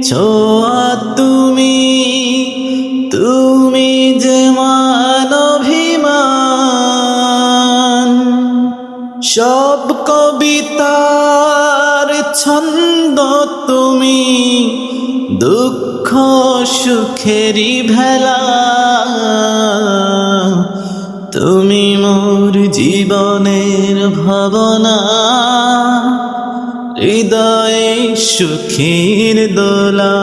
ছোঁয়া তুমি, তুমি যে মানভিমান। সব কবিতার ছন্দ তুমি, দুঃখ সুখেরই ভেলা। তুমি মোর জীবনের ভাবনা, হৃদয়ে সুখের দোলা।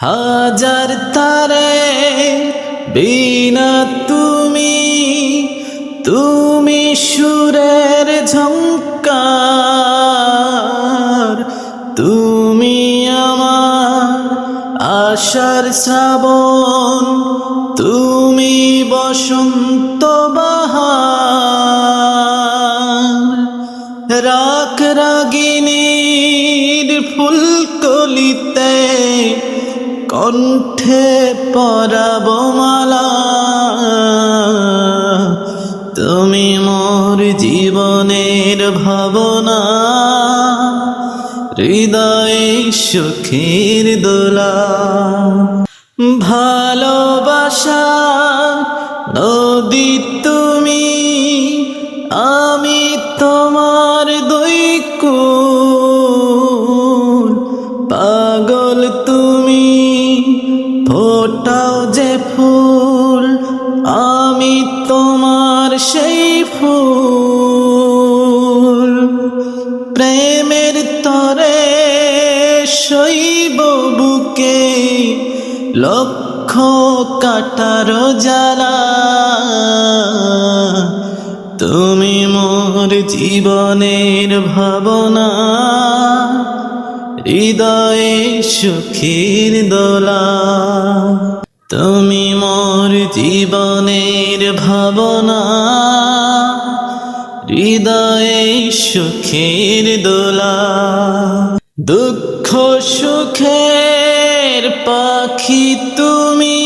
হাজার তারে বিনা তুমি, তুমি সুরের ঝংকার। তুমি আমার আশার শ্রাবণ, তুমি বসন্ত বাহার। রাগ রাগিনীর ফুলকলিতে, কণ্ঠে পরাব মালা। তুমি মোর জীবনের ভাবনা, হৃদয়ে সুখের দোলা। ভালোবাসা নদী তুমি, আমি তোমার দুই কূল। পাগল তুমি, ফোটাও যে ফুল, আমি তোমার সেই ফুল। প্রেমের তরে শৈব বুকে, লক্ষ কাটার জ্বালা। তুমি মোর জীবনের ভাবনা, হৃদয়ে সুখের দোলা। তুমি মোর জীবনের ভাবনা, হৃদয়ে সুখের দোলা। দুঃখ সুখের পাখি তুমি,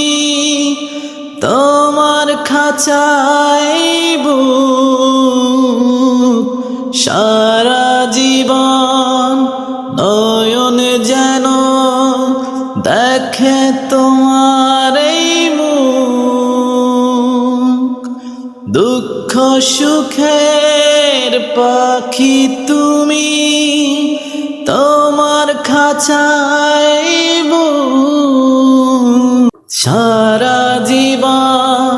তোমার খাঁচায় বুক। সারা জীবন নয়ন যেন দেখে তোমার এই মুখ। দুঃখ সুখের পাখি তুমি, তোমার খাঁচায় বুক। সারা জীবন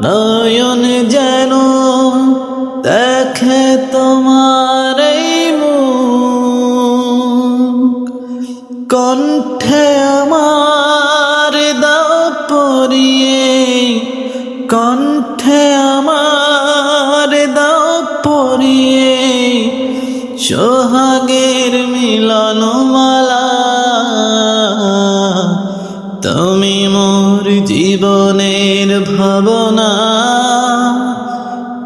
নয়ন যেন দেখে তোমার এই মুখ। কণ্ঠে আমার দাও পরিয়ে, কণ্ঠে আমার দাও পরিয়ে, সোহাগের মিলনমালা। তুমি মোর জীবনের ভাবনা,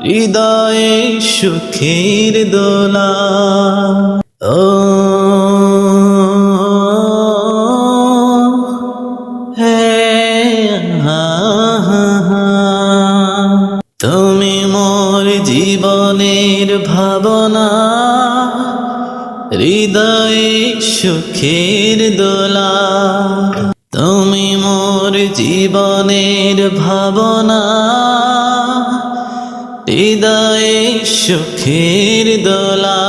হৃদয়ে সুখের দোলা। ও তুমি মোর জীবনের ভাবনা, হৃদয়ে সুখের দোলা। তুমি মোর জীবনের ভাবনা, হৃদয়ে সুখের দোলা।